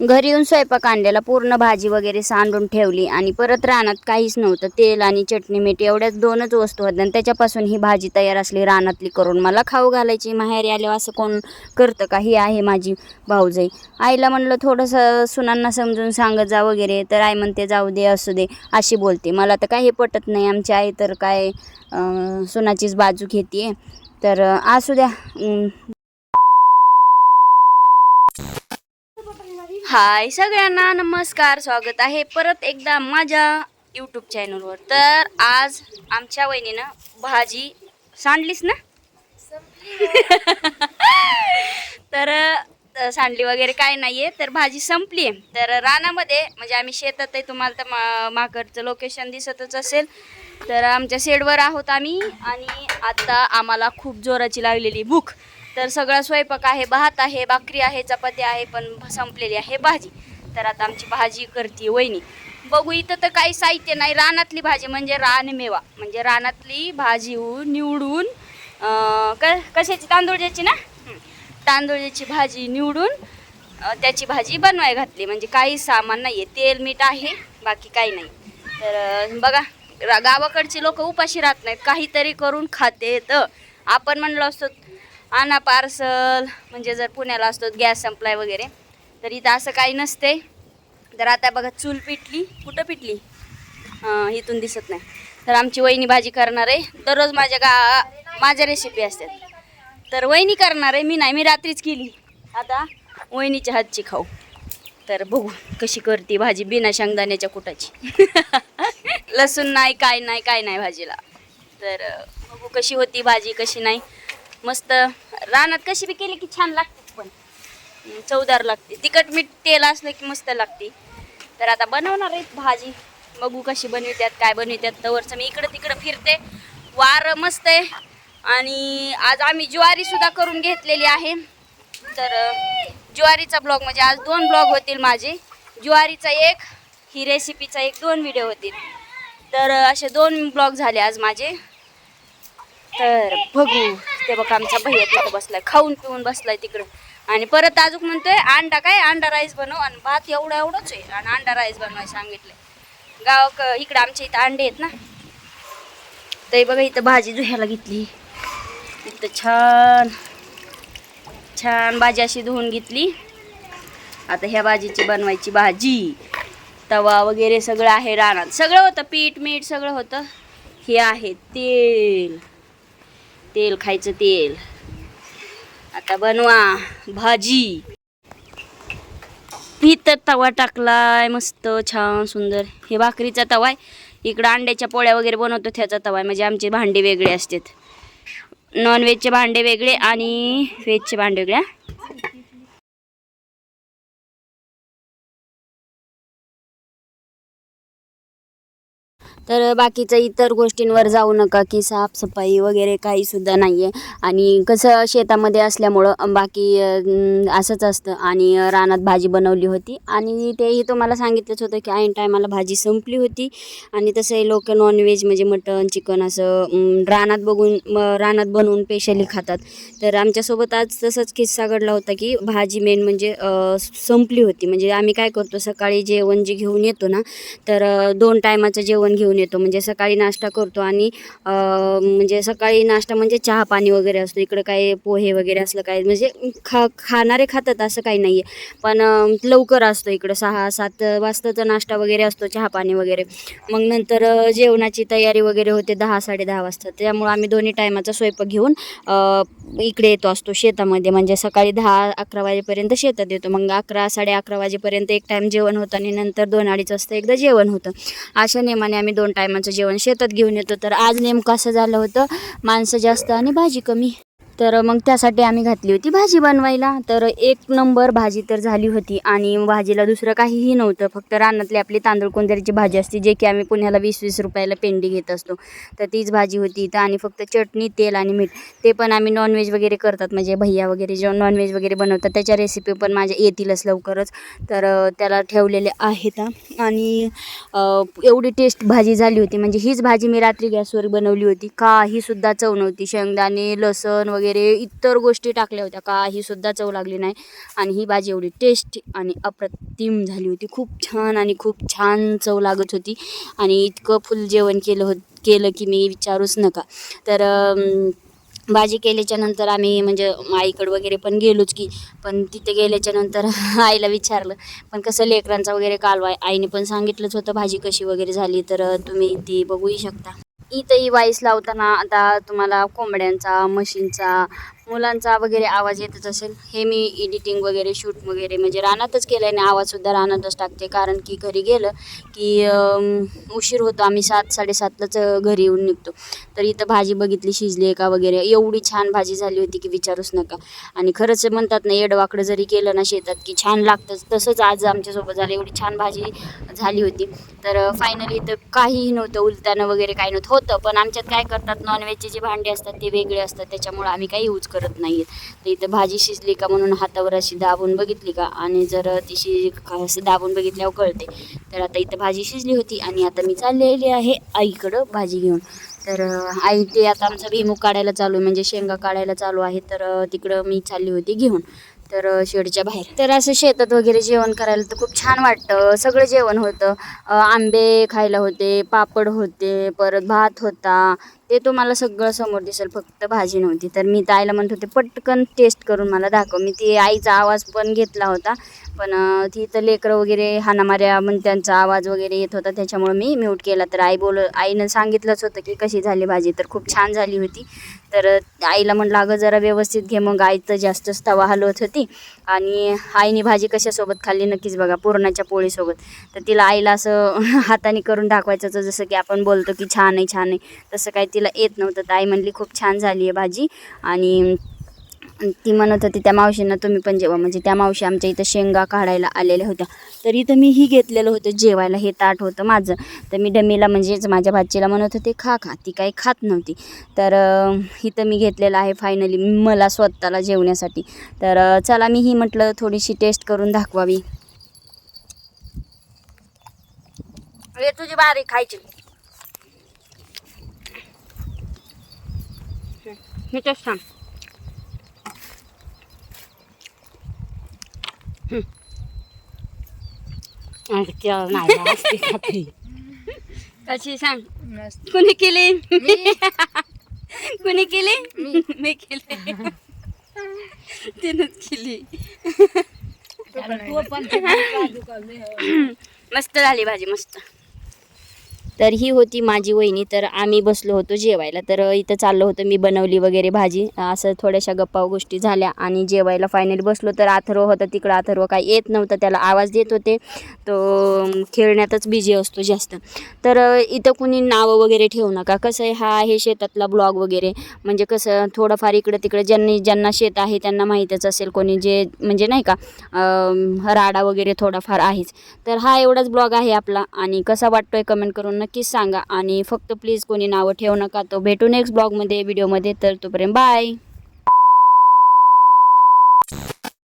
घरी येऊन स्वयंपाक आणलेला, पूर्ण भाजी वगैरे सांडून ठेवली आणि परत रानात काहीच नव्हतं. तेल आणि चटणी मीठ एवढ्याच 2च वस्तू होत्या आणि त्याच्यापासून ही भाजी तयार असली रानातली करून मला खाऊ घालायची. माहेरी आल्यावर असं कोण करतं का? ही आहे माझी भाऊजाई. आईला म्हणलं थोडंसं सुनांना समजून सांगत जा वगैरे, तर आई म्हणते जाऊ दे असू दे अशी बोलते. मला तर काही पटत नाही. आमची आई तर काय सुनाचीच बाजू घेते. तर असू द्या. हाय सगळ्यांना, नमस्कार, स्वागत आहे परत एकदा माझ्या यूट्यूब चॅनलवर. तर आज आमच्या वहिनीनं भाजी सांडलीस ना तर सांडली वगैरे काय नाहीये, तर भाजी संपली आहे. तर रानामध्ये म्हणजे आम्ही शेतात आहे, तुम्हाला तर माकडचं लोकेशन दिसतच असेल. तर आमच्या शेडवर आहोत आम्ही आणि आता आम्हाला खूप जोराची लागलेली भूक. तर सगळा स्वयंपाक आहे, भात आहे, भाकरी आहे, चपाती आहे, पण संपलेली आहे भाजी. तर आता आमची भाजी करते वहिनी. बघू, इथं तर काही साहित्य नाही. रानातली भाजी म्हणजे रानमेवा, म्हणजे रानातली भाजी निवडून कशाची, तांदूळची ना, तांदूळची भाजी निवडून त्याची भाजी बनवाय घातली. म्हणजे काही सामान नाही आहे, तेल मीठ आहे, बाकी काही नाही. तर बघा, गावाकडची लोक उपाशी राहत नाहीत, काहीतरी करून खाते. तर आपण म्हणलो असतो आणा पार्सल, म्हणजे जर पुण्याला असतो गॅस संपलाय वगैरे, तर इथं असं काही नसते. तर आता बघा चूल पिटली, कुठं पिटली इथून दिसत नाही. तर आमची वहिनी भाजी करणार आहे. दररोज माझ्या रेसिपी असतात, तर वहिनी करणार आहे, मी नाही. मी रात्रीच केली, आता वहिनीच्या हातची खाऊ. तर बघू कशी करते भाजी बिना शेंगदाण्याच्या कुटाची लसूण नाही, काय नाही, काय नाही भाजीला. तर बघू कशी होती भाजी, कशी नाही. मस्त रानात कशी बी केली की छान लागते, पण चवदार लागते. तिखट मीठ तेल असलं की मस्त लागते. तर आता बनवणार आहे भाजी, बघू कशी बनवितात, काय बनवितात. तवरचं मी इकडं तिकडं फिरते, वारं मस्त आहे. आणि आज आम्ही ज्वारी सुद्धा करून घेतलेली आहे. तर ज्वारीचा ब्लॉग म्हणजे आज 2 ब्लॉग होतील माझे. ज्वारीचा एक, ही रेसिपीचा एक, 2 व्हिडिओ होतील. तर असे 2 ब्लॉग झाले आज माझे. तर बघू, ते बघा आमचा भैया तिथं बसलाय, खाऊन पिऊन बसलाय तिकडं. आणि परत अजून म्हणतोय अंडा राईस बनव, आणि भात एवढंच आहे आणि अंडा राईस बनवायला सांगितलंय. इकडं आमच्या इथं अंडे आहेत ना. तर बघा इथं भाजी धुयाला घेतली, इथं छान छान भाजी अशी धुवून घेतली. आता ह्या भाजीची बनवायची भाजी. तवा वगैरे सगळं आहे रानात, सगळं होतं, पीठ मीठ सगळं होतं. हे आहे तेल खायचं तेल. आता बनवा भाजी. इथं तवा टाकलाय मस्त छान सुंदर. हे भाकरीचा तवा आहे. इकडं अंड्याच्या पोळ्या वगैरे बनवतो त्याचा तवा आहे. म्हणजे आमचे भांडे वेगळे असतात, नॉनव्हेजचे भांडे वेगळे आणि व्हेजचे भांडे वेगळे. तर बाकीचं इतर गोष्टींवर जाऊ नका, की साफसफाई वगैरे काहीसुद्धा नाही आहे. आणि कसं शेतामध्ये असल्यामुळं बाकी असंच असतं. आणि रानात भाजी बनवली होती आणि तेही तुम्हाला सांगितलंच होतं की ऐन टायमाला भाजी संपली होती. आणि तसंही लोक नॉनव्हेज म्हणजे मटण चिकन असं रानात बनवून स्पेशली खातात. तर आमच्यासोबत आज तसंच किस्सा घडला होता की भाजी मेन म्हणजे संपली होती. म्हणजे आम्ही काय करतो, सकाळी जेवण जे घेऊन येतो ना, तर 2 टायमाचं जेवण घेऊन येतो. म्हणजे सकाळी नाश्ता करतो आणि म्हणजे सकाळी नाश्ता म्हणजे चहा पाणी वगैरे असतो. इकडं काय पोहे वगैरे असलं काय म्हणजे खाणारे खातात असं काही नाही आहे. पण लवकर असतो इकडं 6-7 वाजताचा नाश्ता वगैरे असतो, चहा पाणी वगैरे. मग नंतर जेवणाची तयारी वगैरे होते 10-10:30 वाजता. त्यामुळे आम्ही दोन्ही टायमाचा स्वयंपाक घेऊन इकडे येतो असतो शेतामध्ये. म्हणजे सकाळी 10-11 वाजेपर्यंत शेतात येतो. मग 11-11:30 वाजेपर्यंत एक टाईम जेवण होतं आणि नंतर 2-2:30 वाजता एकदा जेवण होतं. अशा नेमाने आम्ही 2 टायमाचं जेवण शेतात घेऊन येतो. तर आज नेमकं असं झालं होतं, माणसं जास्त आणि भाजी कमी. तर मग त्यासाठी आम्ही घातली होती भाजी बनवायला. तर 1 नंबर भाजी तर झाली होती. आणि भाजीला दुसरं काहीही नव्हतं, फक्त रानातली आपली तांदूळ कोंदरीची भाजी असते, जे की आम्ही पुण्याला 20-20 रुपयाला पेंडी घेत असतो. तर तीच भाजी होती इथं. आणि फक्त चटणी तेल आणि मीठ. ते पण आम्ही नॉनव्हेज वगैरे करतात, म्हणजे भैया वगैरे जे नॉनव्हेज वगैरे बनवतात त्याच्या रेसिपी पण माझ्या येतीलच लवकरच. तर त्याला ठेवलेले आहेत. आणि एवढी टेस्ट भाजी झाली होती. म्हणजे हीच भाजी मी रात्री गॅसवर बनवली होती, काहीसुद्धा चव नव्हती. शेंगदाणे लसूण वगैरे वगैरे इतर गोष्टी टाकल्या होत्या, काहीसुद्धा चव लागली नाही. आणि ही भाजी एवढी टेस्टी आणि अप्रतिम झाली होती. खूप छान आणि खूप छान चव लागत होती. आणि इतकं फुल जेवण केलं की मी विचारूच नका. तर भाजी केल्याच्या नंतर आम्ही म्हणजे आईकडं वगैरे पण गेलोच की. पण तिथे गेल्याच्या नंतर आईला विचारलं, पण कसं लेकरांचा वगैरे कालवा आईने पण सांगितलंच होतं भाजी कशी वगैरे झाली, तर तुम्ही ती बघूही शकता. इथंही वाईस लावताना आता तुम्हाला कोंबड्यांचा, म्हशींचा, मुलांचा वगैरे आवाज येतच असेल. हे मी एडिटिंग वगैरे शूट वगैरे म्हणजे रानातच केलं आहे आणि आवाजसुद्धा रानातच टाकते, कारण की घरी गेलं की उशीर होतो. आम्ही 7-7:30लाच घरी येऊन निघतो. तर इथं भाजी बघितली शिजली आहे का वगैरे, एवढी छान भाजी झाली होती की विचारूच नका. आणि खरंच म्हणतात ना, येडवाकडं जरी केलं ना शेतात की छान लागतंच, तसंच आज आमच्यासोबत झालं. एवढी छान भाजी झाली होती. तर फायनली इथं काहीही नव्हतं, उलतानं वगैरे काही नव्हतं. होतं पण आमच्यात काय करतात, नॉनव्हेजचे जे भांडे असतात ते वेगळे असतात, त्याच्यामुळे आम्ही काही यूज करत नाही आहेत. तर इथं भाजी शिजली का म्हणून हातावर अशी दाबून बघितली का, आणि जर तिशी असं दाबून बघितल्यावर कळते. तर आता इथं भाजी शिजली होती आणि आता मी चाललेली आहे आईकडं भाजी घेऊन. तर आई ते आता आमचा भुईमूग काढायला चालू आहे, म्हणजे शेंगा काढायला चालू आहे. तर तिकडं मी चालली होती घेऊन, तर शेडच्या बाहेर. तर असं शेतात वगैरे जेवण करायला तर खूप छान वाटतं. सगळं जेवण होतं. आंबे खायला होते, पापड होते, परत भात होता. ते तुम्हाला सगळं समोर दिसेल, फक्त भाजी नव्हती. तर मी ताईला म्हणत होते पटकन टेस्ट करून मला दाखव. मी ती आईचा आवाज पण घेतला होता, पण ती तर लेकरं वगैरे हाणामाऱ्या मग त्यांचा आवाज वगैरे येत होता, त्याच्यामुळं मी म्यूट केला. तर आईनं सांगितलंच होतं की कशी झाली भाजी, तर खूप छान झाली होती. तर आईला म्हटलं अगं जरा व्यवस्थित घे. मग आई तर जास्तच तवा हलवत होती. आणि आईने भाजी कशासोबत खाल्ली नक्कीच बघा, पुरणाच्या पोळीसोबत. तर तिला आईला असं हाताने करून दाखवायचं होतं, जसं की आपण बोलतो की छान आहे छान आहे, तसं काही तिला येत नव्हतं. तर आई म्हणली खूप छान झाली आहे भाजी. आणि ती म्हणत होती त्या मावशींना तुम्ही पण जेवा, म्हणजे त्या मावशी आमच्या इथं शेंगा काढायला आलेल्या होत्या. तर इथं मी ही घेतलेलं होतं जेवायला, हे ताट होतं माझं. तर मी डमीला म्हणजेच माझ्या भाचीला म्हणत होते खा खा, ती काही खात नव्हती. तर इथं मी घेतलेलं आहे फायनली मला स्वतःला जेवण्यासाठी. तर चला मी ही म्हटलं थोडीशी टेस्ट करून दाखवावी. हे तुझी बारी खायची, हे टेस्ट सांग. कशी सांग, कुणी केली? कुणी केली? मी केली. तिनंच केली. मस्त झाली भाजी, मस्त. तर ही होती माझी वहिनी. तर आम्ही बसलो होतो जेवायला. तर इथं चाललं होतं, मी बनवली वगैरे भाजी, असं थोड्याशा गप्पा गोष्टी झाल्या आणि जेवायला फायनली बसलो. तर अथर्व होता तिकडं. अथर्व काही येत नव्हता, त्याला आवाज देत होते, तो खेळण्यातच बिझी असतो जास्त. तर इथं कुणी नावं वगैरे ठेवू नका. कसं आहे, हा आहे शेतातला ब्लॉग वगैरे, म्हणजे कसं थोडंफार इकडं तिकडं ज्यांना शेत आहे त्यांना माहीतच असेल, कोणी जे म्हणजे नाही का राडा वगैरे थोडाफार आहेच. तर हा एवढाच ब्लॉग आहे आपला, आणि कसा वाटतोय कमेंट करून नक्कीच सांगा. आणि फक्त प्लीज कोणी नावं ठेवू नका. तो भेटू नेक्स्ट ब्लॉगमध्ये, व्हिडिओमध्ये. तर तोपर्यंत बाय.